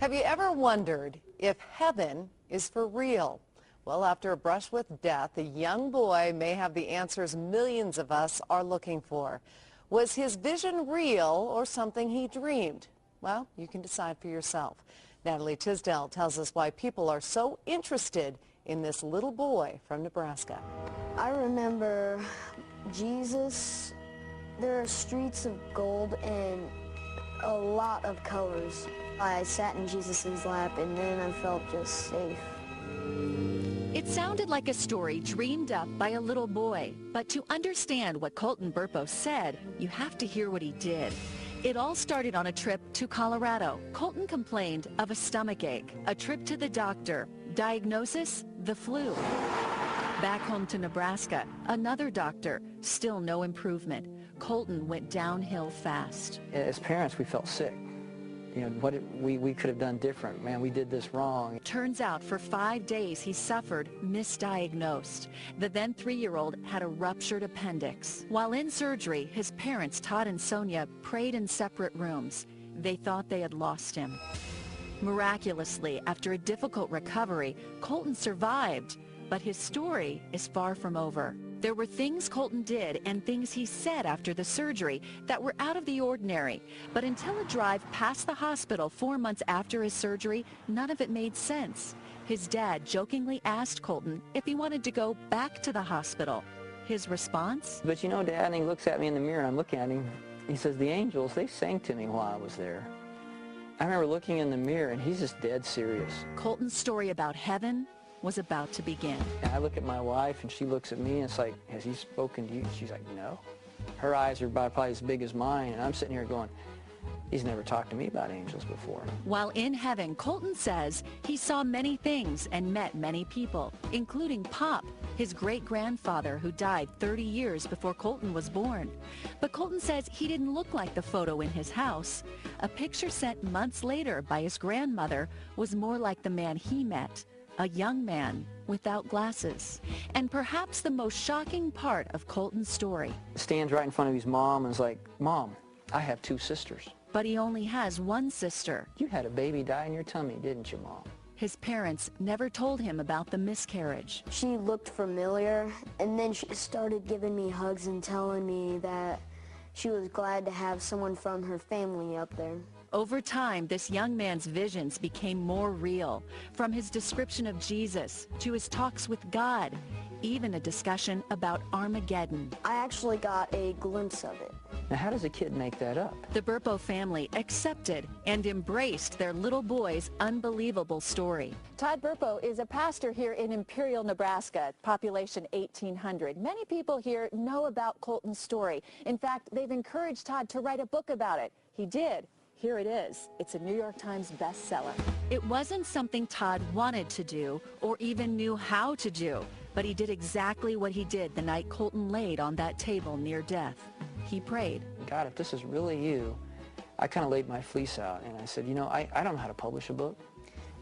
Have you ever wondered if heaven is for real? Well, after a brush with death, a young boy may have the answers millions of us are looking for. Was his vision real or something he dreamed? Well, you can decide for yourself. Natalie Tisdale tells us why people are so interested in this little boy from Nebraska. I remember Jesus. There are streets of gold and a lot of colors. I sat in Jesus' lap and then I felt just safe. It sounded like a story dreamed up by a little boy, but to understand what Colton Burpo said, you have to hear what he did. It all started on a trip to Colorado. Colton complained of a stomach ache, a trip to the doctor, diagnosis, the flu. Back home to Nebraska, another doctor, still no improvement. Colton went downhill fast. As parents, we felt sick. You know, what we could have done different. Man, we did this wrong. Turns out for 5 days he suffered misdiagnosed. The then 3-year-old had a ruptured appendix. While in surgery, his parents, Todd and Sonia, prayed in separate rooms. They thought they had lost him. Miraculously, after a difficult recovery, Colton survived. But his story is far from over. There were things Colton did and things he said after the surgery that were out of the ordinary. But until a drive past the hospital 4 months after his surgery, none of it made sense. His dad jokingly asked Colton if he wanted to go back to the hospital. His response? But you know, Dad, and he looks at me in the mirror and I'm looking at him. He says, the angels, they sang to me while I was there. I remember looking in the mirror and he's just dead serious. Colton's story about heaven was about to begin. And I look at my wife and she looks at me and it's like, has he spoken to you? She's like, no. Her eyes are probably as big as mine and I'm sitting here going, he's never talked to me about angels before. While in heaven, Colton says he saw many things and met many people, including Pop, his great-grandfather who died 30 years before Colton was born. But Colton says he didn't look like the photo in his house. A picture sent months later by his grandmother was more like the man he met, a young man without glasses. And perhaps the most shocking part of Colton's story. Stands right in front of his mom and is like, Mom, I have 2 sisters. But he only has one sister. You had a baby die in your tummy, didn't you, Mom? His parents never told him about the miscarriage. She looked familiar and then she started giving me hugs and telling me that she was glad to have someone from her family up there. Over time, this young man's visions became more real, from his description of Jesus to his talks with God, even a discussion about Armageddon. I actually got a glimpse of it. Now, how does a kid make that up? The Burpo family accepted and embraced their little boy's unbelievable story. Todd Burpo is a pastor here in Imperial, Nebraska, population 1,800. Many people here know about Colton's story. In fact, they've encouraged Todd to write a book about it. He did. Here it is. It's a New York Times bestseller. It wasn't something Todd wanted to do or even knew how to do, but he did exactly what he did the night Colton laid on that table near death. He prayed. God, if this is really you, I kind of laid my fleece out and I said, you know, I don't know how to publish a book,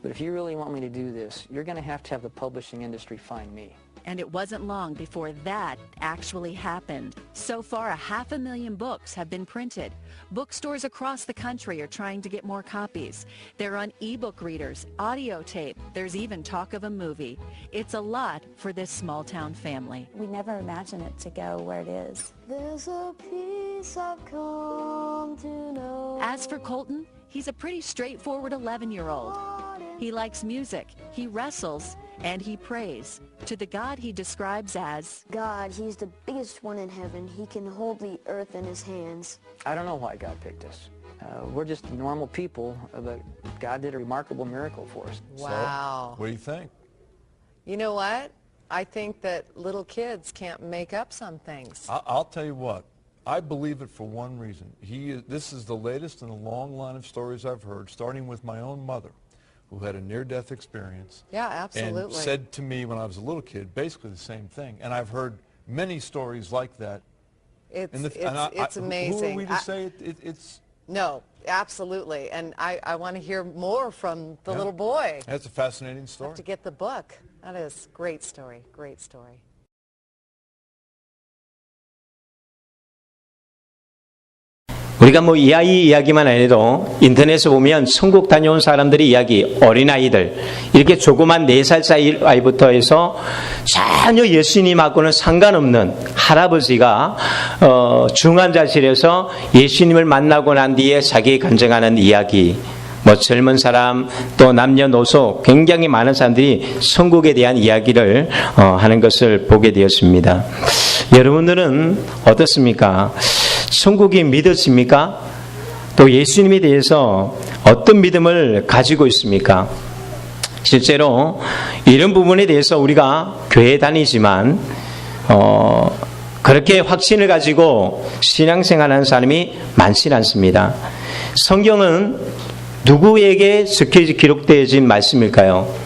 but if you really want me to do this, you're going to have the publishing industry find me. And it wasn't long before that actually happened. So far, 500,000 books have been printed. Bookstores across the country are trying to get more copies. They're on ebook readers, audio tape. There's even talk of a movie. It's a lot for this small-town family. We never imagined it to go where it is. There's a peace I've come to know. As for Colton, he's a pretty straightforward 11-year-old. He likes music, he wrestles, and he prays to the God he describes as God. He's the biggest one in heaven. He can hold the earth in his hands. I don't know why God picked us. We're just normal people, but God did a remarkable miracle for us. Wow. So, what do you think? You know what? I think that little kids can't make up some things. I'll tell you what. I believe it for one reason. This is the latest in a long line of stories I've heard, starting with my own mother, who had a near-death experience. Yeah, absolutely. And said to me when I was a little kid basically the same thing. And I've heard many stories like that. It's amazing. Who are we to say it's... No, absolutely. And I want to hear more from the little boy. That's a fascinating story. Have to get the book. That is a great story, great story. 우리가 뭐 이 아이 이야기만 아니라도 인터넷에 보면 천국 다녀온 사람들의 이야기, 어린아이들, 이렇게 조그만 4살짜리 아이부터 해서 전혀 예수님하고는 상관없는 할아버지가 중환자실에서 예수님을 만나고 난 뒤에 자기 간증하는 이야기, 뭐 젊은 사람 또 남녀노소 굉장히 많은 사람들이 천국에 대한 이야기를 하는 것을 보게 되었습니다. 여러분들은 어떻습니까? 천국이 믿어집니까? 또 예수님에 대해서 어떤 믿음을 가지고 있습니까? 실제로 이런 부분에 대해서 우리가 교회 다니지만 그렇게 확신을 가지고 신앙생활하는 사람이 많지는 않습니다. 성경은 누구에게 기록되어진 말씀일까요?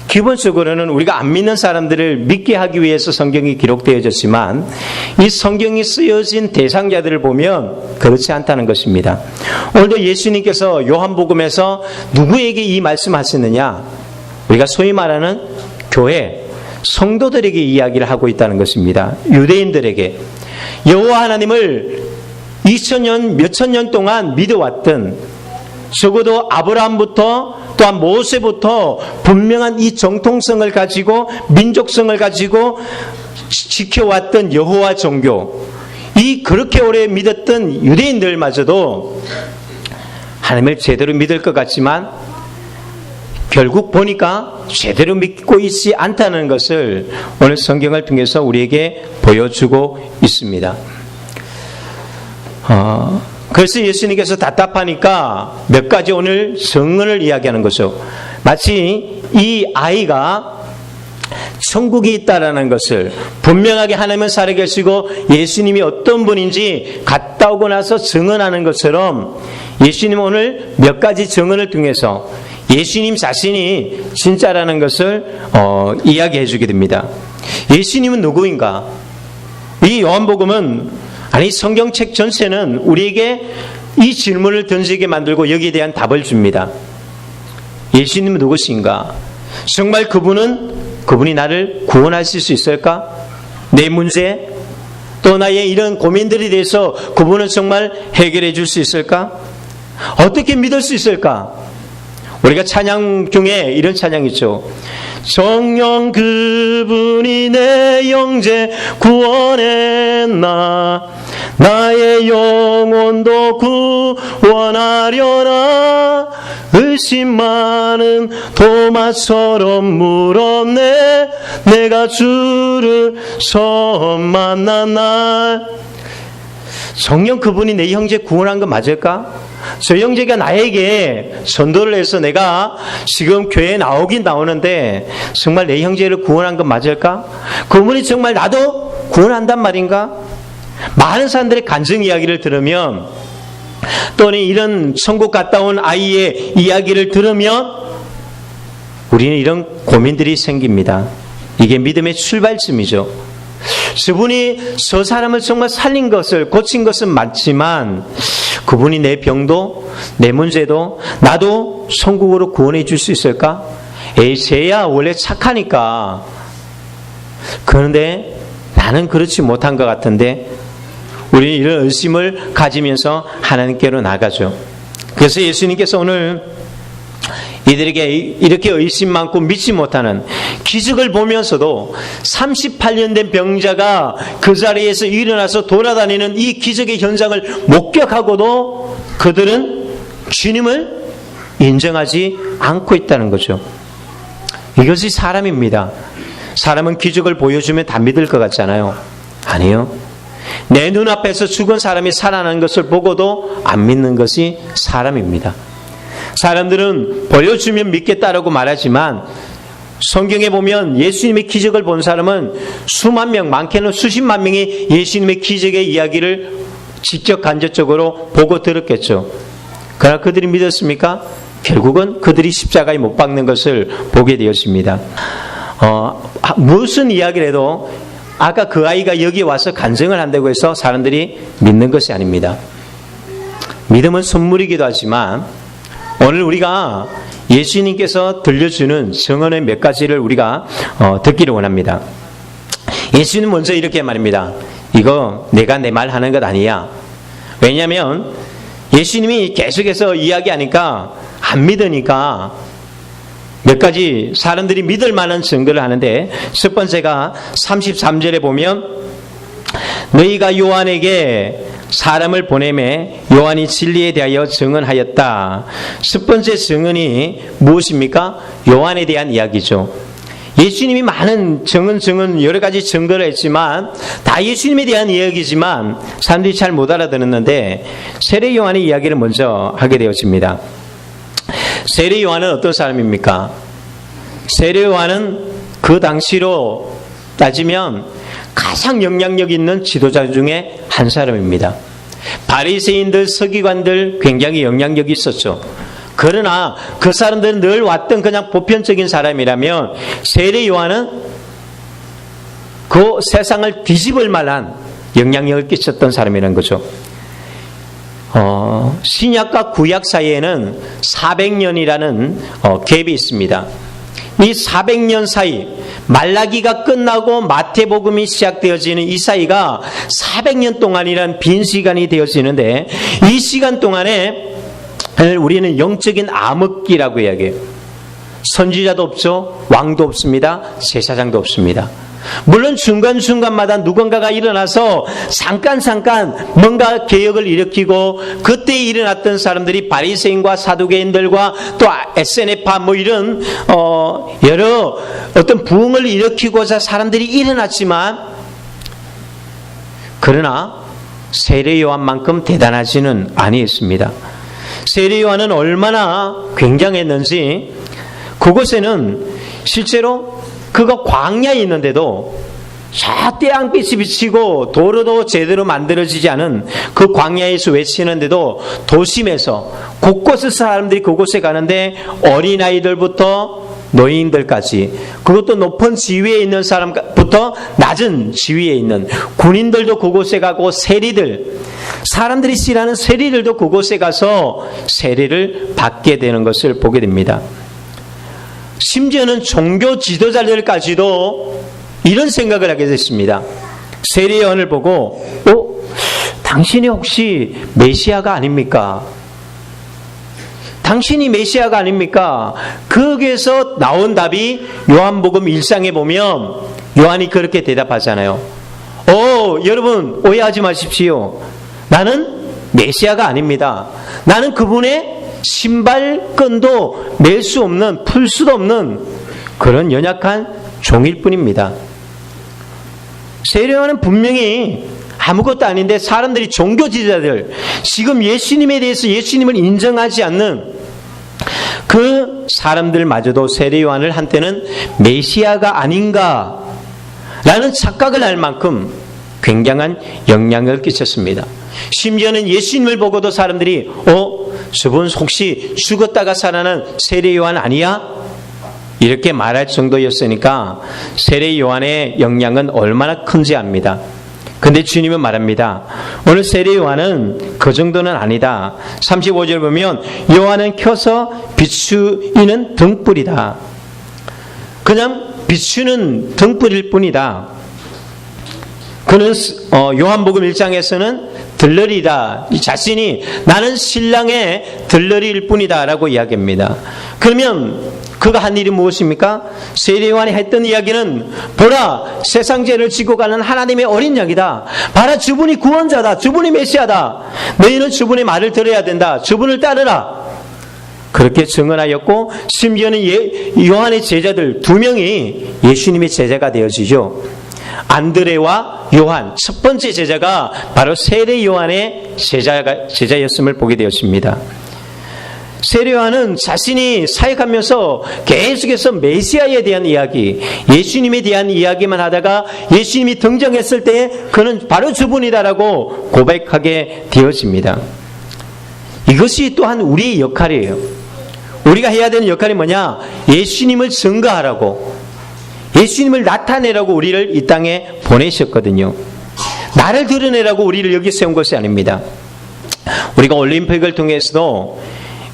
기본적으로는 우리가 안 믿는 사람들을 믿게 하기 위해서 성경이 기록되어졌지만 이 성경이 쓰여진 대상자들을 보면 그렇지 않다는 것입니다. 오늘도 예수님께서 요한복음에서 누구에게 이 말씀하셨느냐? 우리가 소위 말하는 교회, 성도들에게 이야기를 하고 있다는 것입니다. 유대인들에게. 여호와 하나님을 2000년, 몇천 년 동안 믿어왔던, 적어도 아브라함부터 또한 모세부터 분명한 이 정통성을 가지고 민족성을 가지고 지켜왔던 여호와 종교, 이 그렇게 오래 믿었던 유대인들마저도 하나님을 제대로 믿을 것 같지만 결국 보니까 제대로 믿고 있지 않다는 것을 오늘 성경을 통해서 우리에게 보여주고 있습니다. 그래서 예수님께서 답답하니까 몇 가지 오늘 증언을 이야기하는 거죠. 마치 이 아이가 천국이 있다라는 것을 분명하게 하나님은 살아계시고 예수님이 어떤 분인지 갔다 오고 나서 증언하는 것처럼 예수님은 오늘 몇 가지 증언을 통해서 예수님 자신이 진짜라는 것을 이야기해 주게 됩니다. 예수님은 누구인가? 이 요한복음은 아니 성경책 전체는 우리에게 이 질문을 던지게 만들고 여기에 대한 답을 줍니다. 예수님은 누구신가? 정말 그분이 나를 구원하실 수 있을까? 내 문제 또 나의 이런 고민들에 대해서 그분은 정말 해결해 줄 수 있을까? 어떻게 믿을 수 있을까? 우리가 찬양 중에 이런 찬양 있죠. 성령 그분이 내 영재 구원했나, 나의 영혼도 구원하려나, 의심 많은 도마처럼 물었네, 내가 주를 처음 만난 날. 성령 그분이 내 형제 구원한 거 맞을까? 저 형제가 나에게 전도를 해서 내가 지금 교회에 나오긴 나오는데 정말 내 형제를 구원한 건 맞을까? 그분이 정말 나도 구원한단 말인가? 많은 사람들의 간증 이야기를 들으면 또는 이런 천국 갔다 온 아이의 이야기를 들으면 우리는 이런 고민들이 생깁니다. 이게 믿음의 출발점이죠. 저분이 저 사람을 정말 살린 것을, 고친 것은 맞지만 그분이 내 병도 내 문제도 나도 천국으로 구원해 줄 수 있을까? 에이, 쟤야 원래 착하니까. 그런데 나는 그렇지 못한 것 같은데 우리는 이런 의심을 가지면서 하나님께로 나가죠. 그래서 예수님께서 오늘 이들에게 이렇게 의심 많고 믿지 못하는 기적을 보면서도 38년 된 병자가 그 자리에서 일어나서 돌아다니는 이 기적의 현장을 목격하고도 그들은 주님을 인정하지 않고 있다는 거죠. 이것이 사람입니다. 사람은 기적을 보여주면 다 믿을 것 같잖아요. 아니요. 내 눈앞에서 죽은 사람이 살아나는 것을 보고도 안 믿는 것이 사람입니다. 사람들은 보여주면 믿겠다라고 말하지만 성경에 보면 예수님의 기적을 본 사람은 수만 명, 많게는 수십만 명이 예수님의 기적의 이야기를 직접 간접적으로 보고 들었겠죠. 그러나 그들이 믿었습니까? 결국은 그들이 십자가에 못 박는 것을 보게 되었습니다. 무슨 이야기를 해도 아까 그 아이가 여기 와서 간증을 한다고 해서 사람들이 믿는 것이 아닙니다. 믿음은 선물이기도 하지만 오늘 우리가 예수님께서 들려주는 증언의 몇 가지를 우리가 듣기를 원합니다. 예수님 먼저 이렇게 말합니다. 이거 내가 내 말 하는 것 아니야. 왜냐하면 예수님이 계속해서 이야기하니까 안 믿으니까 몇 가지 사람들이 믿을 만한 증거를 하는데, 첫 번째가 33절에 보면 너희가 요한에게 사람을 보내매 요한이 진리에 대하여 증언하였다. 첫 번째 증언이 무엇입니까? 요한에 대한 이야기죠. 예수님이 많은 증언 여러 가지 증거를 했지만 다 예수님에 대한 이야기지만 사람들이 잘 못 알아들었는데, 세례 요한의 이야기를 먼저 하게 되어집니다. 세례 요한은 어떤 사람입니까? 세례 요한은 그 당시로 따지면 가장 영향력 있는 지도자 중에 한 사람입니다. 바리새인들, 서기관들 굉장히 영향력이 있었죠. 그러나 그 사람들은 늘 왔던 그냥 보편적인 사람이라면 세례 요한은 그 세상을 뒤집을 만한 영향력을 끼쳤던 사람이라는 거죠. 신약과 구약 사이에는 400년이라는 갭이 있습니다. 이 400년 사이, 말라기가 끝나고 마태복음이 시작되어지는 이 사이가 400년 동안이란 빈 시간이 되어지는데, 이 시간 동안에 우리는 영적인 암흑기라고 이야기해요. 선지자도 없죠. 왕도 없습니다. 제사장도 없습니다. 물론 중간중간마다 누군가가 일어나서 잠깐 뭔가 개혁을 일으키고, 그때 일어났던 사람들이 바리새인과 사두개인들과 또 SNF파 뭐 이런 여러 어떤 부흥을 일으키고자 사람들이 일어났지만, 그러나 세례 요한만큼 대단하지는 아니었습니다. 세례 요한은 얼마나 굉장했는지, 그곳에는 실제로 그가 광야에 있는데도 저 태양빛이 비치고 도로도 제대로 만들어지지 않은 그 광야에서 외치는데도 도심에서 곳곳에서 사람들이 그곳에 가는데, 어린아이들부터 노인들까지, 그것도 높은 지위에 있는 사람부터 낮은 지위에 있는 군인들도 그곳에 가고, 세리들, 사람들이 싫어하는 세리들도 그곳에 가서 세례를 받게 되는 것을 보게 됩니다. 심지어는 종교 지도자들까지도 이런 생각을 하게 됐습니다. 세례 요한을 보고 당신이 혹시 메시아가 아닙니까? 당신이 메시아가 아닙니까? 거기에서 나온 답이 요한복음 1장에 보면 요한이 그렇게 대답하잖아요. 여러분 오해하지 마십시오. 나는 메시아가 아닙니다. 나는 그분의 신발끈도 맬 수 없는, 풀 수도 없는 그런 연약한 종일 뿐입니다. 세례 요한은 분명히 아무것도 아닌데, 사람들이, 종교 지도자들, 지금 예수님에 대해서 예수님을 인정하지 않는 그 사람들마저도 세례 요한을 한때는 메시아가 아닌가 라는 착각을 할 만큼 굉장한 영향을 끼쳤습니다. 심지어는 예수님을 보고도 사람들이 저분 혹시 죽었다가 살아난 세례 요한 아니야? 이렇게 말할 정도였으니까 세례 요한의 영향은 얼마나 큰지 압니다. 근데 주님은 말합니다. 오늘 세례 요한은 그 정도는 아니다. 35절 보면 요한은 켜서 비추이는 등불이다. 그냥 비추는 등불일 뿐이다. 그는 요한복음 1장에서는 들러리다. 자신이 나는 신랑의 들러리일 뿐이다 라고 이야기합니다. 그러면 그가 한 일이 무엇입니까? 세례 요한이 했던 이야기는, 보라, 세상 죄를 지고 가는 하나님의 어린 양이다. 봐라, 주분이 구원자다. 주분이 메시아다. 너희는 주분의 말을 들어야 된다. 주분을 따르라. 그렇게 증언하였고, 심지어는 요한의 제자들 2명이 예수님의 제자가 되어지죠. 안드레와 요한, 첫 번째 제자가 바로 세례 요한의 제자였음을 보게 되었습니다. 세례 요한은 자신이 사역하면서 계속해서 메시아에 대한 이야기, 예수님에 대한 이야기만 하다가 예수님이 등장했을 때 그는 바로 주분이다라고 고백하게 되어집니다. 이것이 또한 우리의 역할이에요. 우리가 해야 되는 역할이 뭐냐? 예수님을 증거하라고, 예수님을 나타내라고 우리를 이 땅에 보내셨거든요. 나를 드러내라고 우리를 여기 세운 것이 아닙니다. 우리가 올림픽을 통해서도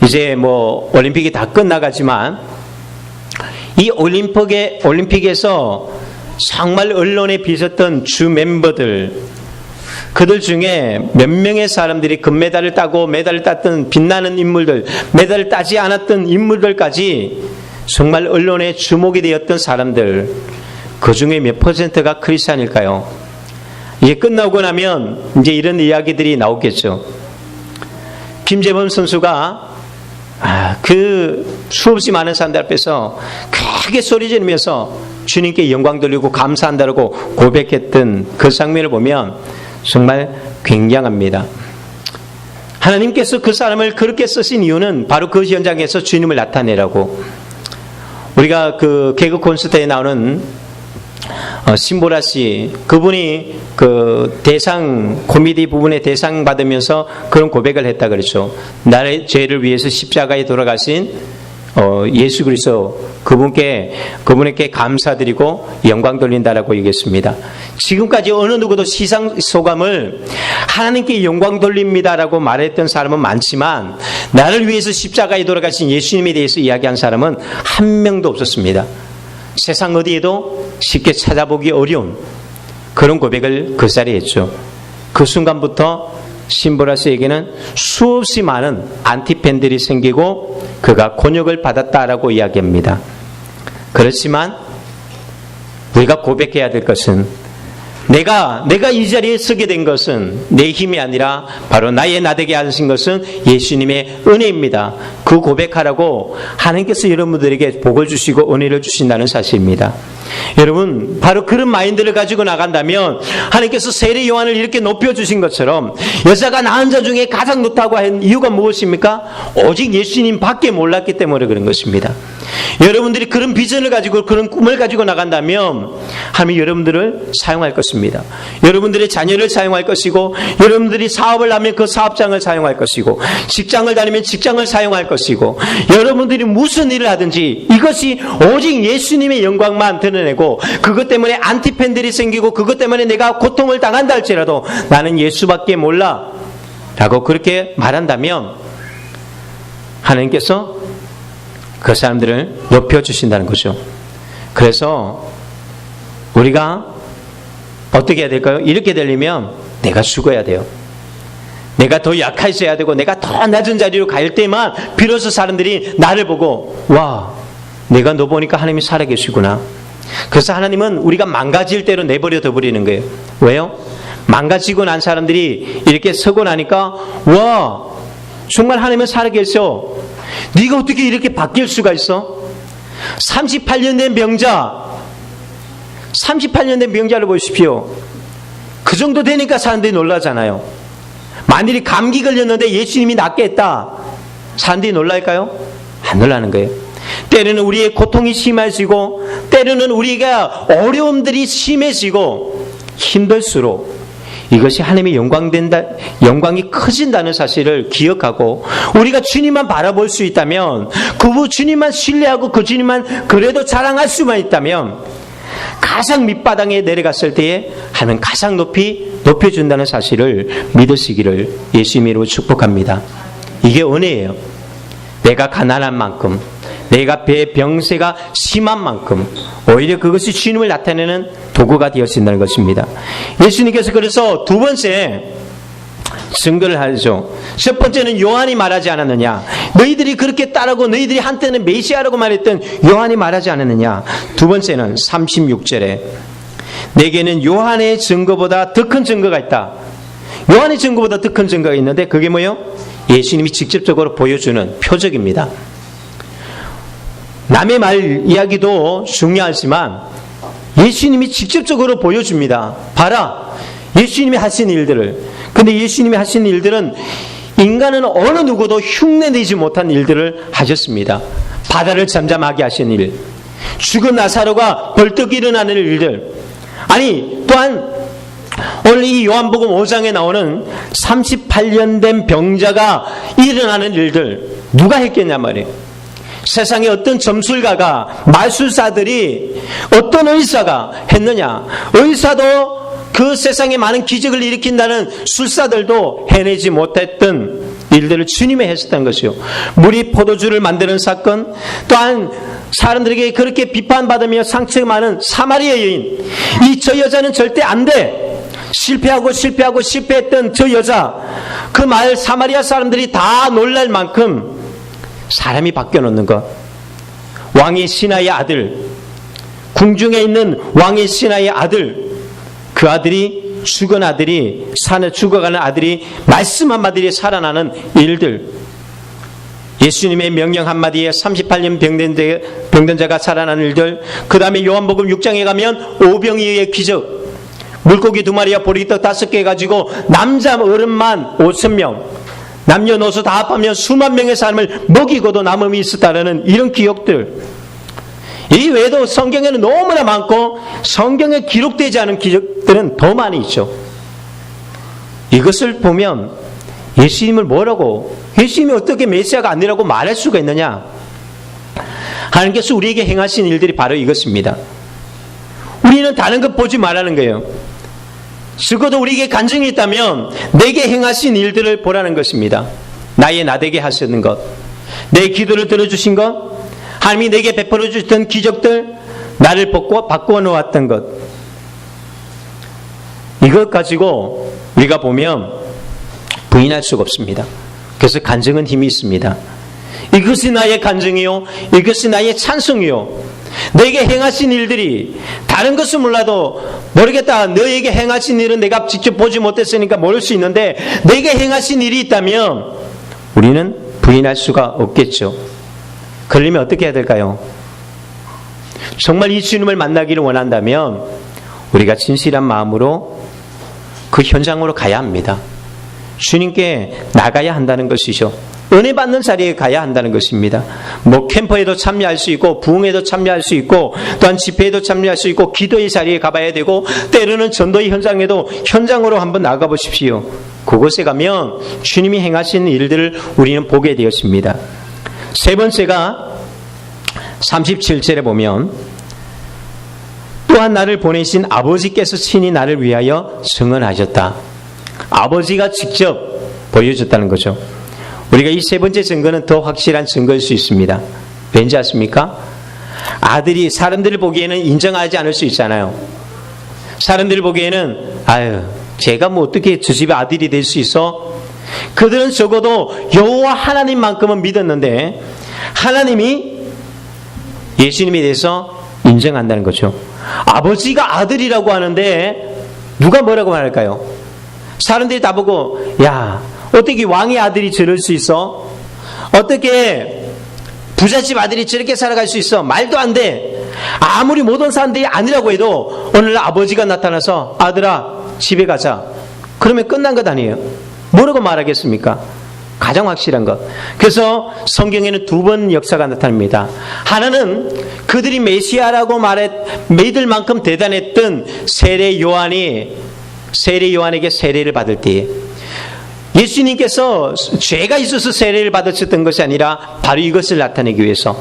이제 올림픽이 다 끝나가지만, 이 올림픽에서 정말 언론에 비쳤던 주 멤버들, 그들 중에 몇 명의 사람들이 금메달을 따고 메달을 땄던 빛나는 인물들, 메달을 따지 않았던 인물들까지 정말 언론에 주목이 되었던 사람들, 그 중에 몇 퍼센트가 크리스찬일까요? 이게 끝나고 나면 이제 이런 이야기들이 나오겠죠. 김재범 선수가 그 수없이 많은 사람들 앞에서 크게 소리 지르면서 주님께 영광 돌리고 감사한다고 고백했던 그 장면을 보면 정말 굉장합니다. 하나님께서 그 사람을 그렇게 쓰신 이유는 바로 그 현장에서 주님을 나타내라고. 우리가 그 개그 콘서트에 나오는 신보라 씨, 그분이 그 대상, 코미디 부분에 대상 받으면서 그런 고백을 했다 그랬죠. 나의 죄를 위해서 십자가에 돌아가신 예수 그리스도, 그분에게 감사드리고 영광 돌린다라고 얘기했습니다. 지금까지 어느 누구도 시상 소감을 하나님께 영광 돌립니다라고 말했던 사람은 많지만, 나를 위해서 십자가에 돌아가신 예수님에 대해서 이야기한 사람은 한 명도 없었습니다. 세상 어디에도 쉽게 찾아보기 어려운 그런 고백을 그 자리에 했죠. 그 순간부터 신보라 씨에게는 수없이 많은 안티팬들이 생기고 그가 곤욕을 받았다라고 이야기합니다. 그렇지만 우리가 고백해야 될 것은, 내가 이 자리에 서게 된 것은 내 힘이 아니라 바로 나의 나되게 하신 것은 예수님의 은혜입니다. 그 고백하라고 하나님께서 여러분들에게 복을 주시고 은혜를 주신다는 사실입니다. 여러분, 바로 그런 마인드를 가지고 나간다면 하나님께서 세례 요한을 이렇게 높여주신 것처럼 여자가 낳은 자 중에 가장 높다고 한 이유가 무엇입니까? 오직 예수님 밖에 몰랐기 때문에 그런 것입니다. 여러분들이 그런 비전을 가지고, 그런 꿈을 가지고 나간다면 하나님이 여러분들을 사용할 것입니다. 여러분들의 자녀를 사용할 것이고, 여러분들이 사업을 하면 그 사업장을 사용할 것이고, 직장을 다니면 직장을 사용할 것이고, 여러분들이 무슨 일을 하든지 이것이 오직 예수님의 영광만 드러내고, 그것 때문에 안티팬들이 생기고, 그것 때문에 내가 고통을 당한다 할지라도 나는 예수밖에 몰라 라고 그렇게 말한다면 하나님께서 그 사람들을 높여주신다는 거죠. 그래서 우리가 어떻게 해야 될까요? 이렇게 되려면 내가 죽어야 돼요. 내가 더 약해져야 되고, 내가 더 낮은 자리로 갈 때만 비로소 사람들이 나를 보고, 와, 내가 너 보니까 하나님이 살아계시구나. 그래서 하나님은 우리가 망가질 대로 내버려 둬버리는 거예요. 왜요? 망가지고 난 사람들이 이렇게 서고 나니까, 와, 정말 하나님은 살아계셔. 네가 어떻게 이렇게 바뀔 수가 있어? 38년 된 병자, 38년 된 병자를 보십시오. 그 정도 되니까 사람들이 놀라잖아요. 만일이 감기 걸렸는데 예수님이 낫게 했다, 사람들이 놀랄까요? 안 놀라는 거예요. 때로는 우리의 고통이 심해지고, 때로는 우리가 어려움들이 심해지고 힘들수록 이것이 하나님의 영광이 커진다는 사실을 기억하고, 우리가 주님만 바라볼 수 있다면, 그 주님만 신뢰하고 그 주님만 그래도 자랑할 수만 있다면, 가장 밑바닥에 내려갔을 때에 하나님은 가장 높이 높여준다는 사실을 믿으시기를 예수님으로 축복합니다. 이게 은혜예요. 내가 가난한 만큼, 내가 배의 병세가 심한 만큼 오히려 그것이 주님을 나타내는 도구가 되어진다는 것입니다. 예수님께서 그래서 두 번째 증거를 하죠. 첫 번째는 요한이 말하지 않았느냐. 너희들이 그렇게 따르고 너희들이 한때는 메시아라고 말했던 요한이 말하지 않았느냐. 두 번째는 36절에 내게는 요한의 증거보다 더 큰 증거가 있다. 요한의 증거보다 더 큰 증거가 있는데 그게 뭐예요? 예수님이 직접적으로 보여주는 표적입니다. 남의 말 이야기도 중요하지만 예수님이 직접적으로 보여줍니다. 봐라, 예수님이 하신 일들을. 근데 예수님이 하신 일들은 인간은 어느 누구도 흉내내지 못한 일들을 하셨습니다. 바다를 잠잠하게 하신 일, 죽은 나사로가 벌떡 일어나는 일들, 아니 또한 오늘 이 요한복음 5장에 나오는 38년 된 병자가 일어나는 일들 누가 했겠냐 말이에요. 세상에 어떤 점술가가, 마술사들이, 어떤 의사가 했느냐. 의사도 그 세상에 많은 기적을 일으킨다는 술사들도 해내지 못했던 일들을 주님이 하셨다는 것이요. 물이 포도주를 만드는 사건, 또한 사람들에게 그렇게 비판받으며 상처가 많은 사마리아 여인, 저 여자는 절대 안 돼, 실패했던 저 여자, 그 마을 사마리아 사람들이 다 놀랄 만큼 사람이 바뀌어 놓는 것. 왕의 신하의 아들, 궁중에 있는 왕의 신하의 아들, 그 아들이 죽어가는 아들이 말씀 한마디에 살아나는 일들, 예수님의 명령 한마디에 38년 병든 자가 살아나는 일들, 그 다음에 요한복음 6장에 가면 오병이어의 기적, 물고기 2마리와 보리떡 5개 가지고 남자 어른만 5,000명, 남녀노소 다 합하면 수만 명의 사람을 먹이고도 남음이 있었다는 이런 기억들, 이 외에도 성경에는 너무나 많고 성경에 기록되지 않은 기적들은 더 많이 있죠. 이것을 보면 예수님을 뭐라고, 예수님이 어떻게 메시아가 아니라고 말할 수가 있느냐? 하나님께서 우리에게 행하신 일들이 바로 이것입니다. 우리는 다른 것 보지 말라는 거예요. 적어도 우리에게 간증이 있다면 내게 행하신 일들을 보라는 것입니다. 나의 나되게 하시는 것, 내 기도를 들어주신 것, 하나님이 내게 베풀어 주셨던 기적들, 나를 바꾸어 놓았던 것, 이것 가지고 우리가 보면 부인할 수가 없습니다. 그래서 간증은 힘이 있습니다. 이것이 나의 간증이요, 이것이 나의 찬송이요, 내게 행하신 일들이 다른 것은 몰라도 모르겠다, 너에게 행하신 일은 내가 직접 보지 못했으니까 모를 수 있는데 내게 행하신 일이 있다면 우리는 부인할 수가 없겠죠. 그러려면 어떻게 해야 될까요? 정말 이 주님을 만나기를 원한다면 우리가 진실한 마음으로 그 현장으로 가야 합니다. 주님께 나가야 한다는 것이죠. 은혜 받는 자리에 가야 한다는 것입니다. 뭐 캠퍼에도 참여할 수 있고, 부흥에도 참여할 수 있고, 또한 집회에도 참여할 수 있고, 기도의 자리에 가봐야 되고, 때로는 전도의 현장에도 현장으로 한번 나가보십시오. 그곳에 가면 주님이 행하신 일들을 우리는 보게 되었습니다. 세 번째가 37절에 보면, 또한 나를 보내신 아버지께서 친히 나를 위하여 증언하셨다. 아버지가 직접 보여줬다는 거죠. 우리가 이 세 번째 증거는 더 확실한 증거일 수 있습니다. 왠지 아십니까? 아들이 사람들을 보기에는 인정하지 않을 수 있잖아요. 사람들을 보기에는 아유, 제가 뭐 어떻게 저 집의 아들이 될 수 있어? 그들은 적어도 여호와 하나님만큼은 믿었는데 하나님이 예수님에 대해서 인정한다는 거죠. 아버지가 아들이라고 하는데 누가 뭐라고 말할까요? 사람들이 다 보고, 야, 어떻게 왕의 아들이 저럴 수 있어? 어떻게 부잣집 아들이 저렇게 살아갈 수 있어? 말도 안 돼. 아무리 모든 사람들이 아니라고 해도 오늘날 아버지가 나타나서 아들아 집에 가자, 그러면 끝난 것 아니에요? 뭐라고 말하겠습니까? 가장 확실한 것. 그래서 성경에는 두 번 역사가 나타납니다. 하나는 그들이 메시아라고 믿을 만큼 대단했던 세례 요한에게 세례를 받을 때에, 예수님께서 죄가 있어서 세례를 받으셨던 것이 아니라 바로 이것을 나타내기 위해서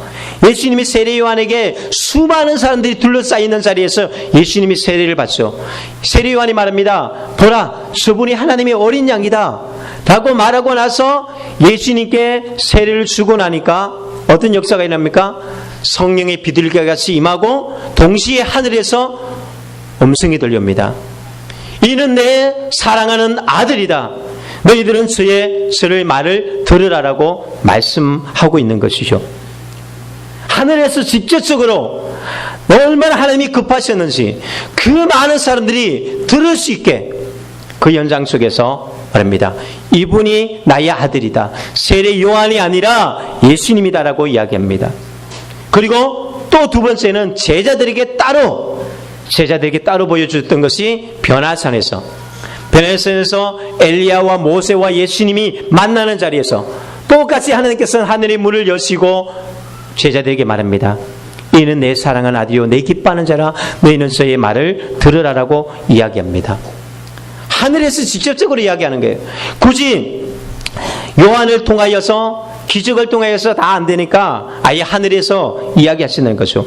예수님이 세례 요한에게 수많은 사람들이 둘러싸여 있는 자리에서 예수님이 세례를 받죠. 세례 요한이 말합니다. 보라, 저분이 하나님의 어린 양이다 라고 말하고 나서 예수님께 세례를 주고 나니까 어떤 역사가 일어납니까? 성령의 비둘기가 같이 임하고 동시에 하늘에서 음성이 들려옵니다. 이는 내 사랑하는 아들이다. 너희들은 저의 말을 들으라라고 말씀하고 있는 것이죠. 하늘에서 직접적으로 얼마나 하나님이 급하셨는지 그 많은 사람들이 들을 수 있게 그 현장 속에서 말합니다. 이분이 나의 아들이다. 세례 요한이 아니라 예수님이다라고 이야기합니다. 그리고 또 두 번째는 제자들에게 따로 보여줬던 것이 변화산에서 엘리야와 모세와 예수님이 만나는 자리에서 똑같이 하나님께서는 하늘의 문을 여시고 제자들에게 말합니다. 이는 내 사랑하는 아들이요 내 기뻐하는 자라, 너희는 저의 말을 들으라라고 이야기합니다. 하늘에서 직접적으로 이야기하는 거예요. 굳이 요한을 통하여서, 기적을 통하여서 다 안 되니까 아예 하늘에서 이야기하시는 거죠.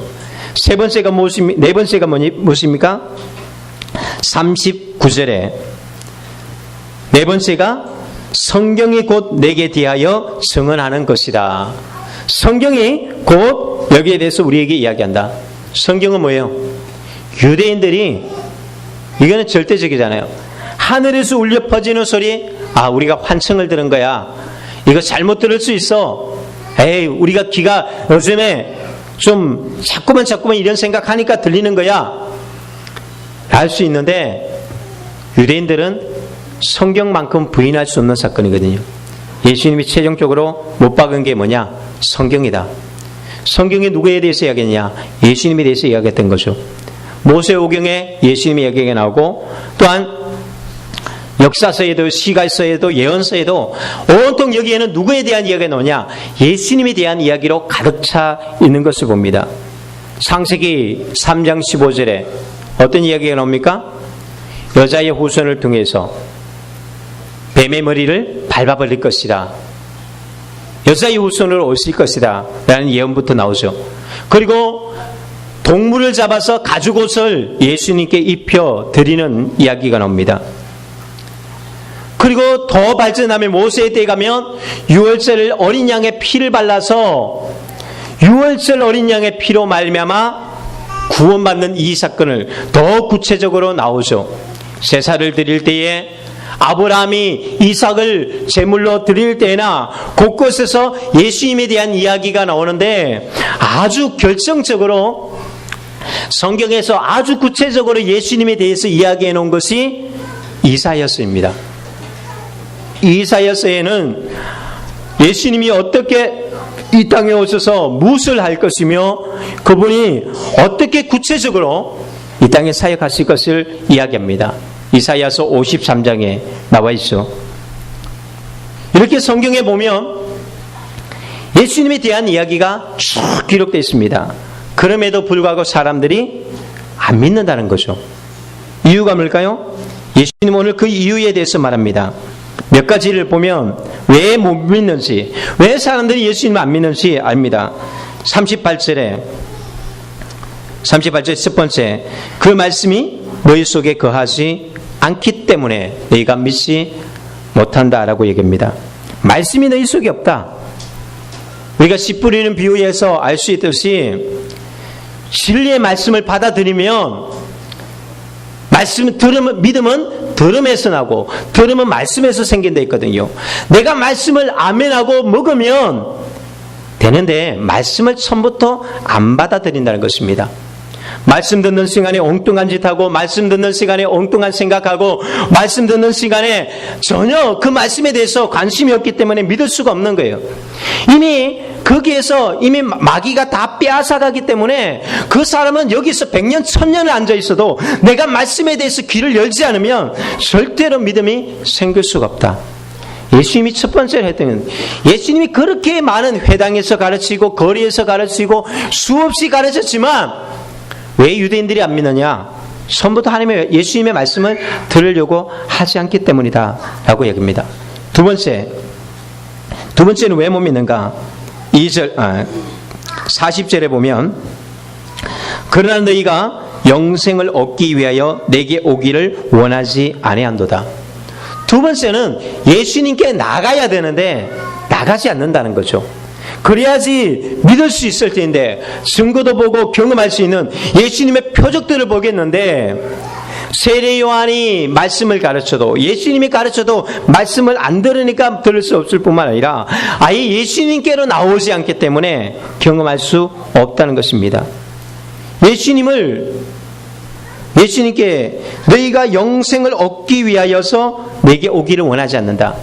네 번째가 무엇입니까? 39절에 네 번째가 성경이 곧 내게 대하여 증언하는 것이다. 성경이 곧 여기에 대해서 우리에게 이야기한다. 성경은 뭐예요? 유대인들이, 이거는 절대적이잖아요. 하늘에서 울려 퍼지는 소리, 아, 우리가 환청을 들은 거야. 이거 잘못 들을 수 있어. 에이, 우리가 귀가 요즘에 좀 자꾸만 이런 생각하니까 들리는 거야. 알 수 있는데 유대인들은 성경만큼 부인할 수 없는 사건이거든요. 예수님이 최종적으로 못 박은 게 뭐냐? 성경이다. 성경에 누구에 대해서 이야기했냐? 예수님에 대해서 이야기했던 거죠. 모세오경에 예수님의 이야기가 나오고, 또한 역사서에도 시가서에도 예언서에도 온통 여기에는 누구에 대한 이야기가 나오냐? 예수님에 대한 이야기로 가득 차 있는 것을 봅니다. 창세기 3장 15절에 어떤 이야기가 나옵니까? 여자의 후손을 통해서 뱀의 머리를 밟아버릴 것이다. 여자의 후손으로 오실 것이다 라는 예언부터 나오죠. 그리고 동물을 잡아서 가죽옷을 예수님께 입혀드리는 이야기가 나옵니다. 그리고 더 발전하면 모세의 때에 가면 유월절 어린 양의 피를 발라서 유월절 어린 양의 피로 말미암아 구원받는 이 사건을 더 구체적으로 나오죠. 제사를 드릴 때에 아브라함이 이삭을 제물로 드릴 때나 곳곳에서 예수님에 대한 이야기가 나오는데 아주 결정적으로 성경에서 아주 구체적으로 예수님에 대해서 이야기해 놓은 것이 이사야서입니다. 이사야서에는 예수님이 어떻게 이 땅에 오셔서 무엇을 할 것이며 그분이 어떻게 구체적으로 이 땅에 사역하실 것을 이야기합니다. 이사야서 53장에 나와 있죠. 이렇게 성경에 보면 예수님에 대한 이야기가 쭉 기록되어 있습니다. 그럼에도 불구하고 사람들이 안 믿는다는 거죠. 이유가 뭘까요? 예수님 오늘 그 이유에 대해서 말합니다. 몇 가지를 보면 왜 못 믿는지, 왜 사람들이 예수님을 안 믿는지 압니다. 38절에 첫 번째, 그 말씀이 너희 속에 거하지 않기 때문에 너희가 믿지 못한다라고 얘기합니다. 말씀이 너희 속에 없다. 우리가 씨 뿌리는 비유에서 알 수 있듯이 진리의 말씀을 받아들이면 믿음은 들음에서 나고 들음은 말씀에서 생긴다 있거든요. 내가 말씀을 아멘하고 먹으면 되는데 말씀을 처음부터 안 받아들인다는 것입니다. 말씀 듣는 시간에 엉뚱한 짓 하고, 말씀 듣는 시간에 엉뚱한 생각하고, 말씀 듣는 시간에 전혀 그 말씀에 대해서 관심이 없기 때문에 믿을 수가 없는 거예요. 이미 거기에서 이미 마귀가 다 빼앗아가기 때문에 그 사람은 여기서 100년 1000년을 앉아 있어도 내가 말씀에 대해서 귀를 열지 않으면 절대로 믿음이 생길 수가 없다. 예수님이 첫 번째로 했던, 예수님이 그렇게 많은 회당에서 가르치고 거리에서 가르치고 수없이 가르쳤지만 왜 유대인들이 안 믿느냐? 처음부터 하나님의 예수님의 말씀을 들으려고 하지 않기 때문이다 라고 얘기합니다. 두 번째는 왜 못 믿는가? 40절에 보면, 그러나 너희가 영생을 얻기 위하여 내게 오기를 원하지 아니한도다. 두 번째는 예수님께 나가야 되는데 나가지 않는다는 거죠. 그래야지 믿을 수 있을 텐데, 증거도 보고 경험할 수 있는 예수님의 표적들을 보겠는데, 세례 요한이 말씀을 가르쳐도, 예수님이 가르쳐도 말씀을 안 들으니까 들을 수 없을 뿐만 아니라 아예 예수님께로 나오지 않기 때문에 경험할 수 없다는 것입니다. 예수님께 너희가 영생을 얻기 위하여서 내게 오기를 원하지 않는다.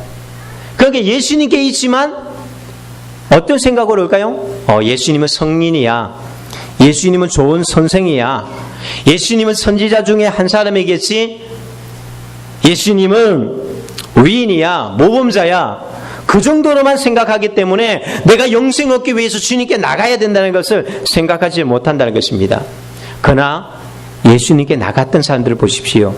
그러니까 예수님께 있지만 어떤 생각으로 올까요? 예수님은 성인이야. 예수님은 좋은 선생이야. 예수님은 선지자 중에 한 사람이겠지. 예수님은 위인이야. 모범자야. 그 정도로만 생각하기 때문에 내가 영생 얻기 위해서 주님께 나가야 된다는 것을 생각하지 못한다는 것입니다. 그러나 예수님께 나갔던 사람들을 보십시오.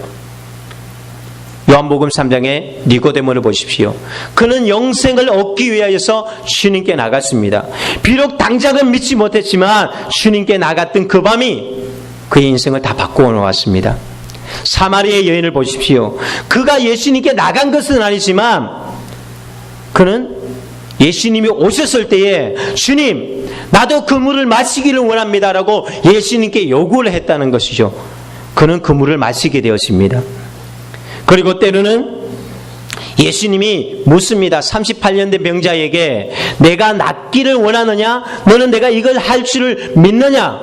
요한복음 3장에 니고데모를 보십시오. 그는 영생을 얻기 위하여서 주님께 나갔습니다. 비록 당장은 믿지 못했지만 주님께 나갔던 그 밤이 그의 인생을 다 바꾸어 놓았습니다. 사마리아의 여인을 보십시오. 그가 예수님께 나간 것은 아니지만 그는 예수님이 오셨을 때에 주님, 나도 그 물을 마시기를 원합니다라고 예수님께 요구를 했다는 것이죠. 그는 그 물을 마시게 되었습니다. 그리고 때로는 예수님이 묻습니다. 38년 된 병자에게 내가 낫기를 원하느냐? 너는 내가 이걸 할 줄을 믿느냐?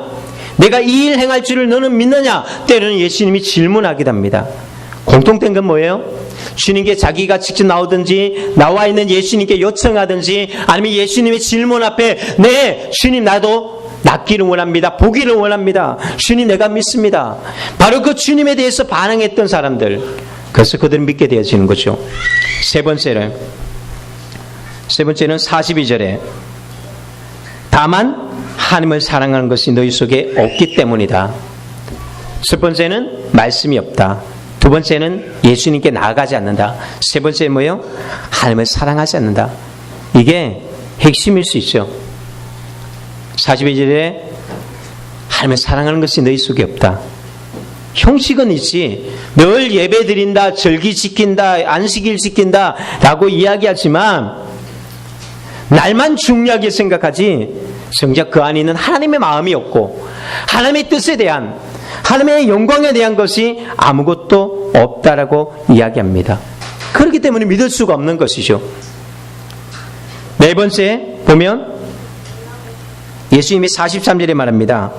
내가 이 일 행할 줄을 너는 믿느냐? 때로는 예수님이 질문하기도 합니다. 공통된 건 뭐예요? 주님께 자기가 직접 나오든지 나와 있는 예수님께 요청하든지 아니면 예수님의 질문 앞에 네 주님 나도 낫기를 원합니다. 보기를 원합니다. 주님 내가 믿습니다. 바로 그 주님에 대해서 반응했던 사람들, 그래서 그들은 믿게 되어지는 거죠. 세 번째는 42절에 다만 하나님을 사랑하는 것이 너희 속에 없기 때문이다. 첫 번째는 말씀이 없다. 두 번째는 예수님께 나아가지 않는다. 세 번째는 뭐예요? 하나님을 사랑하지 않는다. 이게 핵심일 수 있죠. 42절에 하나님을 사랑하는 것이 너희 속에 없다. 형식은 있지. 늘 예배 드린다, 절기 지킨다, 안식일 지킨다 라고 이야기하지만 날만 중요하게 생각하지 정작 그 안에 있는 하나님의 마음이 없고 하나님의 뜻에 대한, 하나님의 영광에 대한 것이 아무것도 없다라고 이야기합니다. 그렇기 때문에 믿을 수가 없는 것이죠. 네 번째 보면 예수님이 43절에 말합니다.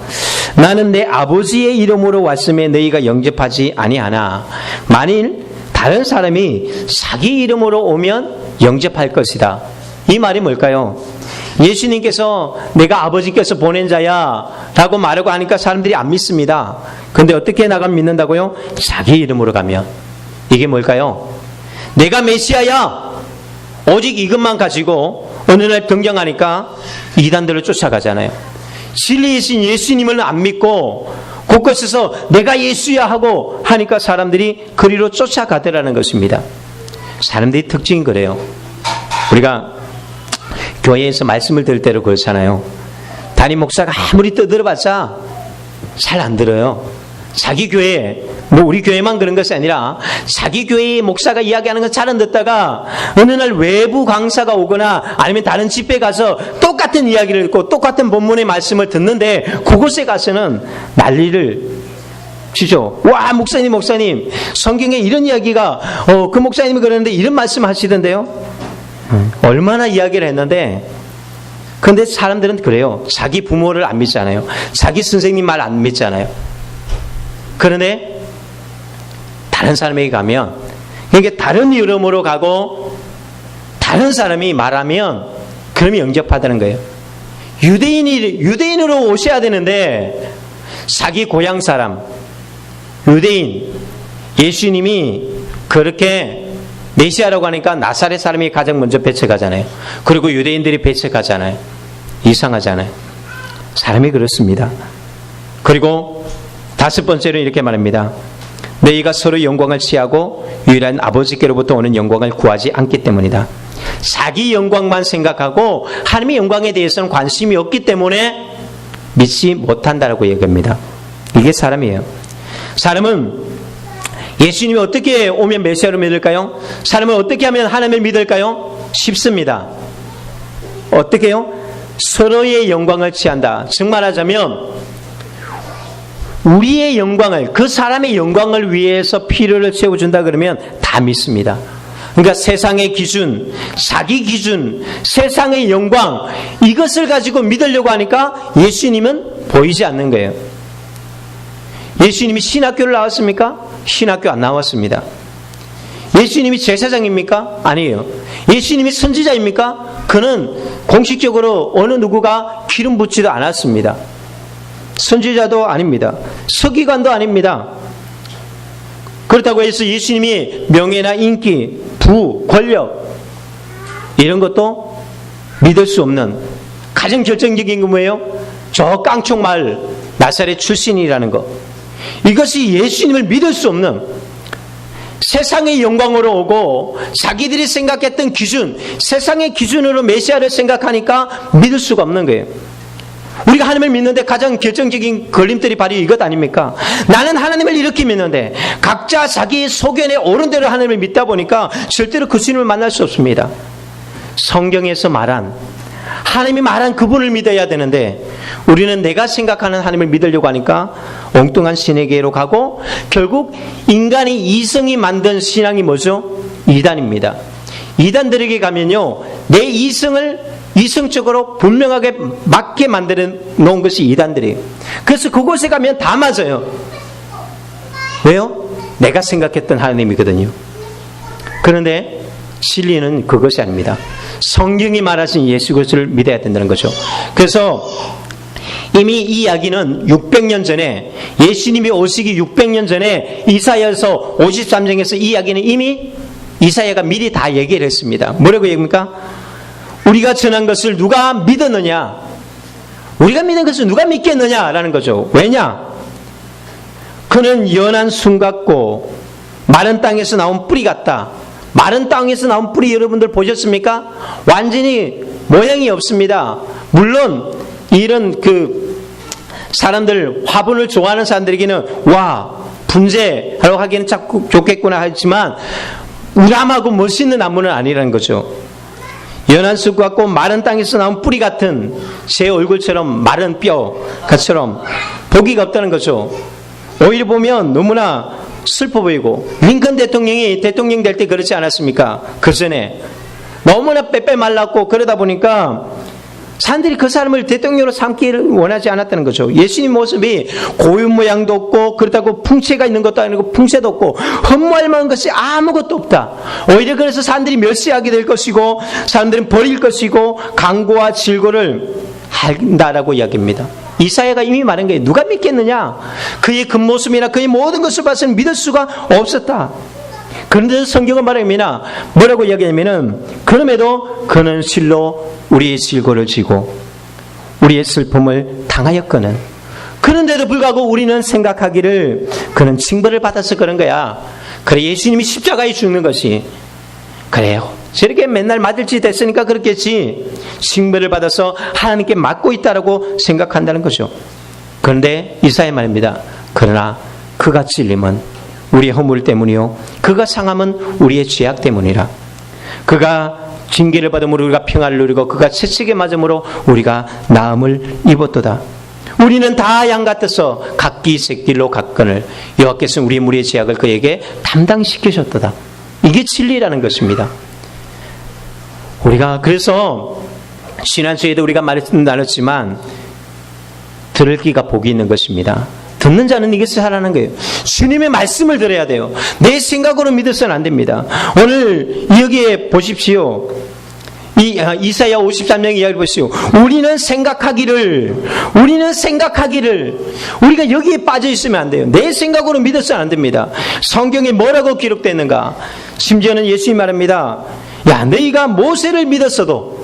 나는 내 아버지의 이름으로 왔음에 너희가 영접하지 아니하나 만일 다른 사람이 자기 이름으로 오면 영접할 것이다. 이 말이 뭘까요? 예수님께서 내가 아버지께서 보낸 자야 라고 말하고 하니까 사람들이 안 믿습니다. 근데 어떻게 나가면 믿는다고요? 자기 이름으로 가면. 이게 뭘까요? 내가 메시아야 오직 이것만 가지고 어느 날 변경하니까 이단들을 쫓아가잖아요. 진리이신 예수님을 안 믿고 곳곳에서 내가 예수야 하고 하니까 사람들이 그리로 쫓아가더라는 것입니다. 사람들이 특징이 그래요. 우리가 교회에서 말씀을 들을 때로 그렇잖아요. 담임 목사가 아무리 떠들어봤자 잘 안 들어요. 자기 교회, 뭐 우리 교회만 그런 것이 아니라 자기 교회의 목사가 이야기하는 건 잘 안 듣다가 어느 날 외부 강사가 오거나 아니면 다른 집회 가서 똑같은 이야기를 듣고 똑같은 본문의 말씀을 듣는데 그곳에 가서는 난리를 치죠. 와, 목사님 성경에 이런 이야기가 그 목사님이 그러는데 이런 말씀 하시던데요. 얼마나 이야기를 했는데, 그런데 사람들은 그래요. 자기 부모를 안 믿잖아요. 자기 선생님 말 안 믿잖아요. 그런데 다른 사람에게 가면, 그러니까 다른 이름으로 가고 다른 사람이 말하면 그러면 영접하다는 거예요. 유대인으로 오셔야 되는데 자기 고향 사람, 유대인, 예수님이 그렇게 메시아라고 하니까 나사렛 사람이 가장 먼저 배척하잖아요. 그리고 유대인들이 배척하잖아요. 이상하잖아요. 사람이 그렇습니다. 그리고 다섯 번째로 이렇게 말합니다. 너희가 서로 영광을 취하고 유일한 아버지께로부터 오는 영광을 구하지 않기 때문이다. 자기 영광만 생각하고 하나님의 영광에 대해서는 관심이 없기 때문에 믿지 못한다라고 얘기합니다. 이게 사람이에요. 사람은 예수님이 어떻게 오면 메시아로 믿을까요? 사람은 어떻게 하면 하나님을 믿을까요? 쉽습니다. 어떻게 해요? 서로의 영광을 취한다. 즉 말하자면 우리의 영광을, 그 사람의 영광을 위해서 필요를 채워준다 그러면 다 믿습니다. 그러니까 세상의 기준, 자기 기준, 세상의 영광, 이것을 가지고 믿으려고 하니까 예수님은 보이지 않는 거예요. 예수님이 신학교를 나왔습니까? 신학교 안 나왔습니다. 예수님이 제사장입니까? 아니에요. 예수님이 선지자입니까? 그는 공식적으로 어느 누구가 기름 붓지도 않았습니다. 선지자도 아닙니다. 서기관도 아닙니다. 그렇다고 해서 예수님이 명예나 인기, 부, 권력 이런 것도 믿을 수 없는, 가장 결정적인 건 뭐예요? 저 깡총마을 나사렛 출신이라는 것. 이것이 예수님을 믿을 수 없는, 세상의 영광으로 오고 자기들이 생각했던 기준, 세상의 기준으로 메시아를 생각하니까 믿을 수가 없는 거예요. 우리가 하나님을 믿는데 가장 결정적인 걸림돌이 바로 이것 아닙니까? 나는 하나님을 이렇게 믿는데 각자 자기 소견에 옳은 대로 하나님을 믿다 보니까 절대로 그 주님을 만날 수 없습니다. 성경에서 말한 하나님이 말한 그분을 믿어야 되는데 우리는 내가 생각하는 하나님을 믿으려고 하니까 엉뚱한 신에게로 가고 결국 인간이 이성이 만든 신앙이 뭐죠? 이단입니다. 이단들에게 가면요, 내 이성을 이성적으로 분명하게 맞게 만들어 놓은 것이 이단들이에요. 그래서 그곳에 가면 다 맞아요. 왜요? 내가 생각했던 하나님이거든요. 그런데 진리는 그것이 아닙니다. 성경이 말하신 예수 그리스도를 믿어야 된다는 거죠. 그래서 이미 이 이야기는 600년 전에, 예수님이 오시기 600년 전에 이사야서 53장에서 이 이야기는 이미 이사야가 미리 다 얘기를 했습니다. 뭐라고 얘기합니까? 우리가 전한 것을 누가 믿었느냐? 우리가 믿은 것을 누가 믿겠느냐라는 거죠. 왜냐? 그는 연한 순 같고 마른 땅에서 나온 뿌리 같다. 마른 땅에서 나온 뿌리 여러분들 보셨습니까? 완전히 모양이 없습니다. 물론 이런 사람들, 화분을 좋아하는 사람들에게는 와, 분재하러 하기에는 참 좋겠구나 하지만 우람하고 멋있는 나무는 아니라는 거죠. 연한 쑥 같고 마른 땅에서 나온 뿌리 같은 제 얼굴처럼 마른 뼈처럼 보기가 없다는 거죠. 오히려 보면 너무나 슬퍼 보이고, 링컨 대통령이 대통령 될 때 그렇지 않았습니까? 그 전에 너무나 빼빼 말랐고, 그러다 보니까 사람들이 그 사람을 대통령으로 삼기를 원하지 않았다는 거죠. 예수님 모습이 고유 모양도 없고, 그렇다고 풍채가 있는 것도 아니고 풍채도 없고 흠모할 만한 것이 아무것도 없다. 오히려 그래서 사람들이 멸시하게 될 것이고 사람들은 버릴 것이고 강고와 질고를 한다라고 이야기합니다. 이사야가 이미 말한 거예요. 누가 믿겠느냐? 그의 겉모습이나 그의 모든 것을 봐서는 믿을 수가 없었다. 그런데 성경은 말합니다. 뭐라고 이야기하냐면은, 그럼에도 그는 실로 우리의 질고를 지고 우리의 슬픔을 당하였거늘. 그런데도 불구하고 우리는 생각하기를 그는 징벌을 받아서 그런 거야. 그래, 예수님이 십자가에 죽는 것이, 그래요, 저렇게 맨날 맞을 짓 했으니까 그렇겠지, 징벌을 받아서 하나님께 맞고 있다라고 생각한다는 거죠. 그런데 이사야 말입니다. 그러나 그가 찔림은 우리의 허물 때문이요, 그가 상함은 우리의 죄악 때문이라. 그가 징계를 받음으로 우리가 평안을 누리고 그가 채찍에 맞음으로 우리가 나음을 입었도다. 우리는 다 양 같아서 각기 새길로 갔거늘 여호와께서는 우리의 무리의 죄악을 그에게 담당시키셨도다. 이게 진리라는 것입니다. 우리가 그래서 지난주에도 우리가 말씀 나눴지만 들을 귀가 복이 있는 것입니다. 듣는 자는 이것을 하라는 거예요. 주님의 말씀을 들어야 돼요. 내 생각으로 믿어서는 안 됩니다. 오늘 여기에 보십시오. 이사야 53장 이야기를 보시오. 우리는 생각하기를 우리가 여기에 빠져 있으면 안 돼요. 내 생각으로 믿어서는 안 됩니다. 성경에 뭐라고 기록됐는가? 심지어는 예수님이 말합니다. 야, 너희가 모세를 믿었어도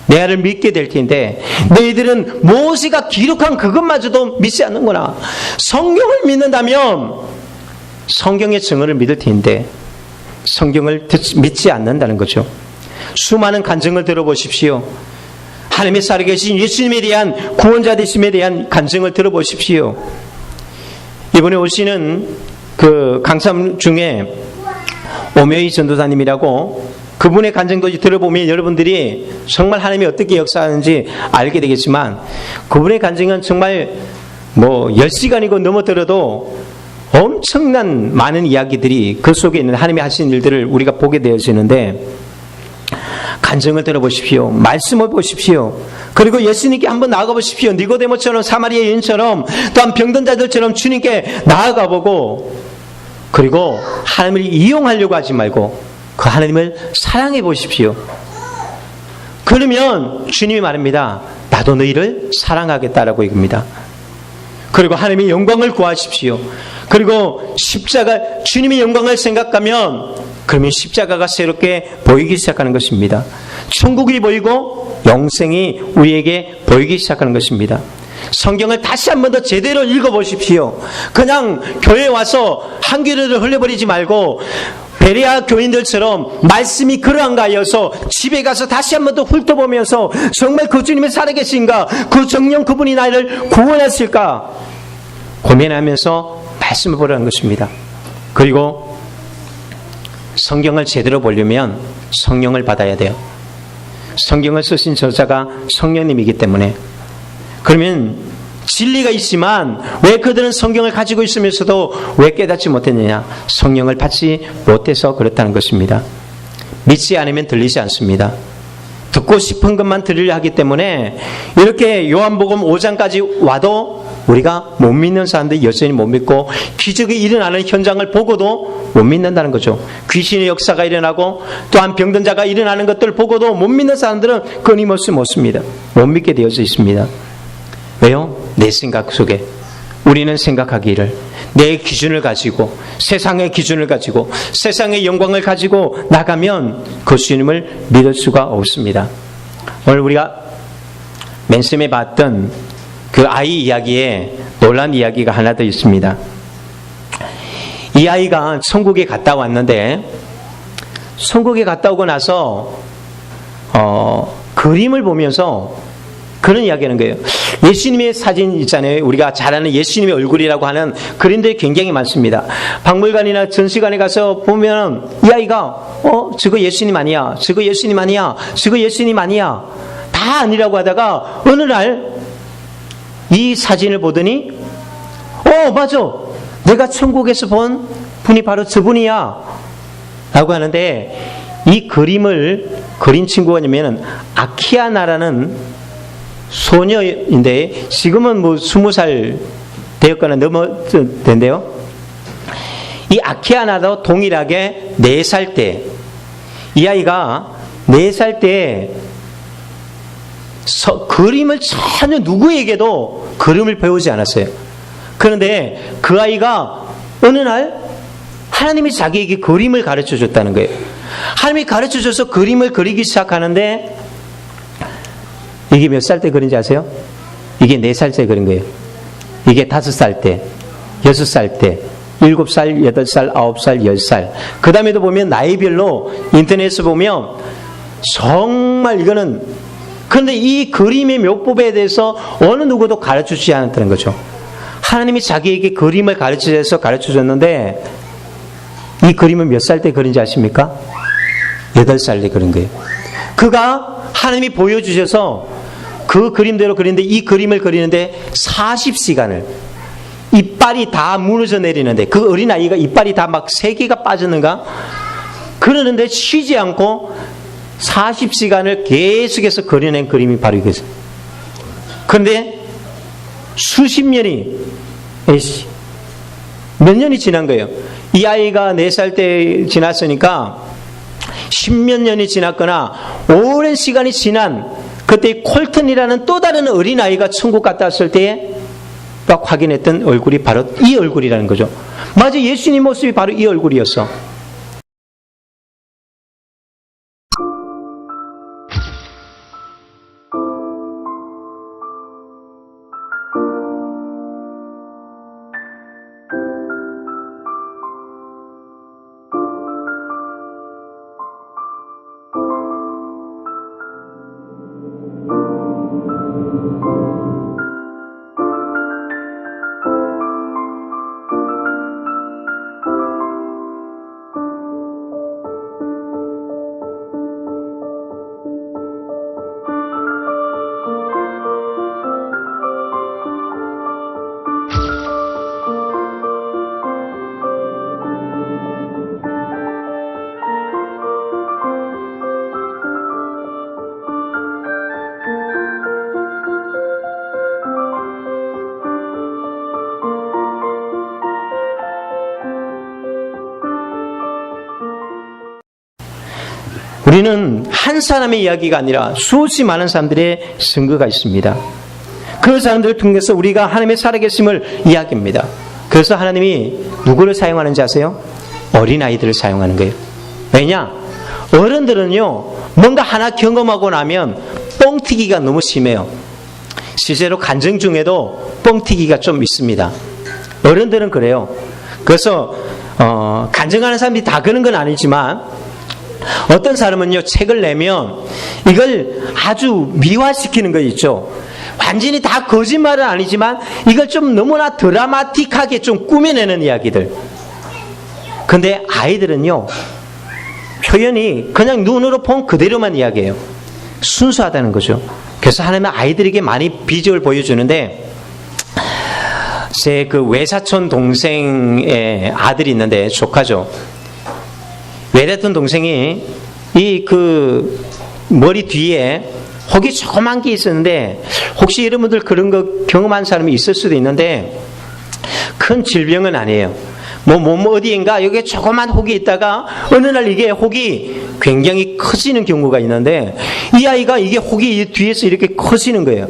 내 아를 믿게 될 텐데 너희들은 모세가 기록한 그것마저도 믿지 않는구나. 성경을 믿는다면 성경의 증언을 믿을 텐데 성경을 믿지 않는다는 거죠. 수많은 간증을 들어보십시오. 하나님의 살아계신 예수님에 대한 구원자 되심에 대한 간증을 들어보십시오. 이번에 오시는 그 강사 중에 오묘희 전도사님이라고, 그분의 간증도 들어보면 여러분들이 정말 하나님이 어떻게 역사하는지 알게 되겠지만, 그분의 간증은 정말 10시간이고 넘어 들어도 엄청난 많은 이야기들이 그 속에 있는 하나님이 하신 일들을 우리가 보게 되어지는데, 간증을 들어보십시오. 말씀을 보십시오. 그리고 예수님께 한번 나아가 보십시오. 니고데모처럼 사마리아 여인처럼 또한 병든 자들처럼 주님께 나아가 보고, 그리고 하나님을 이용하려고 하지 말고 그 하나님을 사랑해 보십시오. 그러면 주님이 말합니다. 나도 너희를 사랑하겠다라고 얘기합니다. 그리고 하나님의 영광을 구하십시오. 그리고 십자가, 주님의 영광을 생각하면 그러면 십자가가 새롭게 보이기 시작하는 것입니다. 천국이 보이고 영생이 우리에게 보이기 시작하는 것입니다. 성경을 다시 한 번 더 제대로 읽어보십시오. 그냥 교회에 와서 한 귀를 흘려버리지 말고 베레아 교인들처럼 말씀이 그러한가 하여서 집에 가서 다시 한 번 더 훑어보면서 정말 그 주님이 살아계신가, 그 정령 그분이 나를 구원하실까 고민하면서 말씀을 보라는 것입니다. 그리고 성경을 제대로 보려면 성령을 받아야 돼요. 성경을 쓰신 저자가 성령님이기 때문에. 그러면 진리가 있지만 왜 그들은 성경을 가지고 있으면서도 왜 깨닫지 못했느냐? 성령을 받지 못해서 그렇다는 것입니다. 믿지 않으면 들리지 않습니다. 듣고 싶은 것만 들으려 하기 때문에 이렇게 요한복음 5장까지 와도 우리가 못 믿는 사람들이 여전히 못 믿고 기적이 일어나는 현장을 보고도 못 믿는다는 거죠. 귀신의 역사가 일어나고 또한 병든 자가 일어나는 것들을 보고도 못 믿는 사람들은 끊임없이 못 믿게 되어져 있습니다. 왜요? 내 생각 속에 우리는 생각하기를 내 기준을 가지고 세상의 기준을 가지고 세상의 영광을 가지고 나가면 그 주님을 믿을 수가 없습니다. 오늘 우리가 맨 처음에 봤던 그 아이 이야기에 놀란 이야기가 하나 더 있습니다. 이 아이가 천국에 갔다 왔는데 천국에 갔다 오고 나서 그림을 보면서 그런 이야기하는 거예요. 예수님의 사진 있잖아요. 우리가 잘 아는 예수님의 얼굴이라고 하는 그림들이 굉장히 많습니다. 박물관이나 전시관에 가서 보면 이 아이가 저거 예수님 아니야, 저거 예수님 아니야, 저거 예수님 아니야, 다 아니라고 하다가 어느 날 이 사진을 보더니 맞아, 내가 천국에서 본 분이 바로 저분이야 라고 하는데, 이 그림을 그린 친구가 뭐냐면 아키아나라는 소녀인데 지금은 뭐 20살 되었거나 넘었는데요. 이 아키아나도 동일하게 4살 때, 이 아이가 4살 때 그림을 전혀 누구에게도 그림을 배우지 않았어요. 그런데 그 아이가 어느 날 하나님이 자기에게 그림을 가르쳐 줬다는 거예요. 하나님이 가르쳐 줘서 그림을 그리기 시작하는데 이게 몇 살 때 그린지 아세요? 이게 4살 때 그린 거예요. 이게 5살 때, 6살 때, 7살, 8살, 9살, 10살. 그 다음에도 보면 나이별로 인터넷에 보면 정말 이거는, 그런데 이 그림의 묘법에 대해서 어느 누구도 가르쳐 주지 않았다는 거죠. 하나님이 자기에게 그림을 가르쳐 줬는데 이 그림은 몇 살 때 그린지 아십니까? 8살 때 그린 거예요. 그가 하나님이 보여주셔서 그 그림대로 그리는데, 이 그림을 그리는데 40시간을, 이빨이 다 무너져 내리는데, 그 어린아이가 이빨이 다 막 3개가 빠졌는가? 그러는데 쉬지 않고 40시간을 계속해서 그려낸 그림이 바로 이거죠. 그런데 수십 년이, 몇 년이 지난 거예요. 이 아이가 4살 때 지났으니까 10몇 년이 지났거나 오랜 시간이 지난 그때 콜튼이라는 또 다른 어린아이가 천국 갔다 왔을 때에 딱 확인했던 얼굴이 바로 이 얼굴이라는 거죠. 맞아, 예수님 모습이 바로 이 얼굴이었어. 우리는 한 사람의 이야기가 아니라 수없이 많은 사람들의 증거가 있습니다. 그 사람들을 통해서 우리가 하나님의 살아계심을 이야기합니다. 그래서 하나님이 누구를 사용하는지 아세요? 어린아이들을 사용하는 거예요. 왜냐? 어른들은요, 뭔가 하나 경험하고 나면 뻥튀기가 너무 심해요. 실제로 간증 중에도 뻥튀기가 좀 있습니다. 어른들은 그래요. 그래서 간증하는 사람들이 다 그런 건 아니지만, 어떤 사람은요, 책을 내면 이걸 아주 미화시키는 거 있죠. 완전히 다 거짓말은 아니지만 이걸 좀 너무나 드라마틱하게 좀 꾸며내는 이야기들. 근데 아이들은요, 표현이 그냥 눈으로 본 그대로만 이야기해요. 순수하다는 거죠. 그래서 하나님은 아이들에게 많이 비적을 보여주는데 제 그 외사촌 동생의 아들이 있는데 조카죠. 외사촌 동생이 이 그 머리 뒤에 혹이 조그만 게 있었는데 혹시 여러분들 그런 거 경험한 사람이 있을 수도 있는데 큰 질병은 아니에요. 뭐 어디인가 여기에 조그만 혹이 있다가 어느 날 이게 혹이 굉장히 커지는 경우가 있는데 이 아이가 이게 혹이 뒤에서 이렇게 커지는 거예요.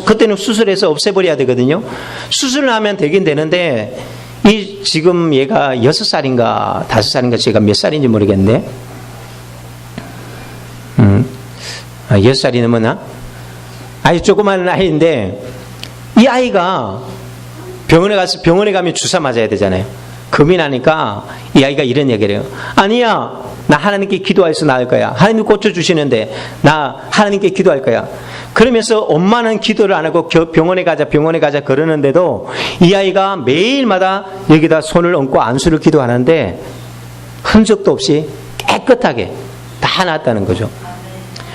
그때는 수술해서 없애버려야 되거든요. 수술을 하면 되긴 되는데 지금 얘가 6살인가 5살인가 제가 몇 살인지 모르겠는데 6살이 넘었나? 아주 조그만 아이인데 이 아이가 병원에 가면 주사 맞아야 되잖아요. 겁이 나니까 이 아이가 이런 얘기를 해요. 아니야, 나 하나님께 기도해서 나을 거야. 하나님이 고쳐주시는데 나 하나님께 기도할 거야. 그러면서 엄마는 기도를 안 하고 병원에 가자 그러는데도 이 아이가 매일마다 여기다 손을 얹고 안수를 기도하는데 흔적도 없이 깨끗하게 다 나았다는 거죠.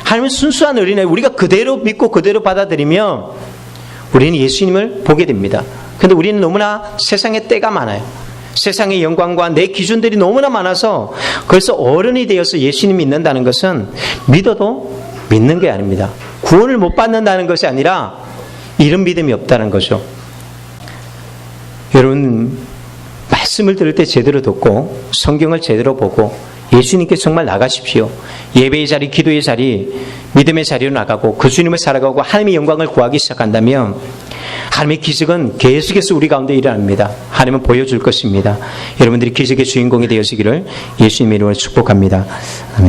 하나님은 순수한 어린아이 우리가 그대로 믿고 그대로 받아들이면 우리는 예수님을 보게 됩니다. 그런데 우리는 너무나 세상에 때가 많아요. 세상의 영광과 내 기준들이 너무나 많아서 그래서 어른이 되어서 예수님 믿는다는 것은 믿어도 믿는 게 아닙니다. 구원을 못 받는다는 것이 아니라 이런 믿음이 없다는 거죠. 여러분 말씀을 들을 때 제대로 듣고 성경을 제대로 보고 예수님께 정말 나가십시오. 예배의 자리, 기도의 자리, 믿음의 자리로 나가고 그 주님을 살아가고 하나님의 영광을 구하기 시작한다면 하나님의 기적은 계속해서 우리 가운데 일어납니다. 하나님은 보여줄 것입니다. 여러분들이 기적의 주인공이 되어지기를 예수님의 이름으로 축복합니다. 아멘.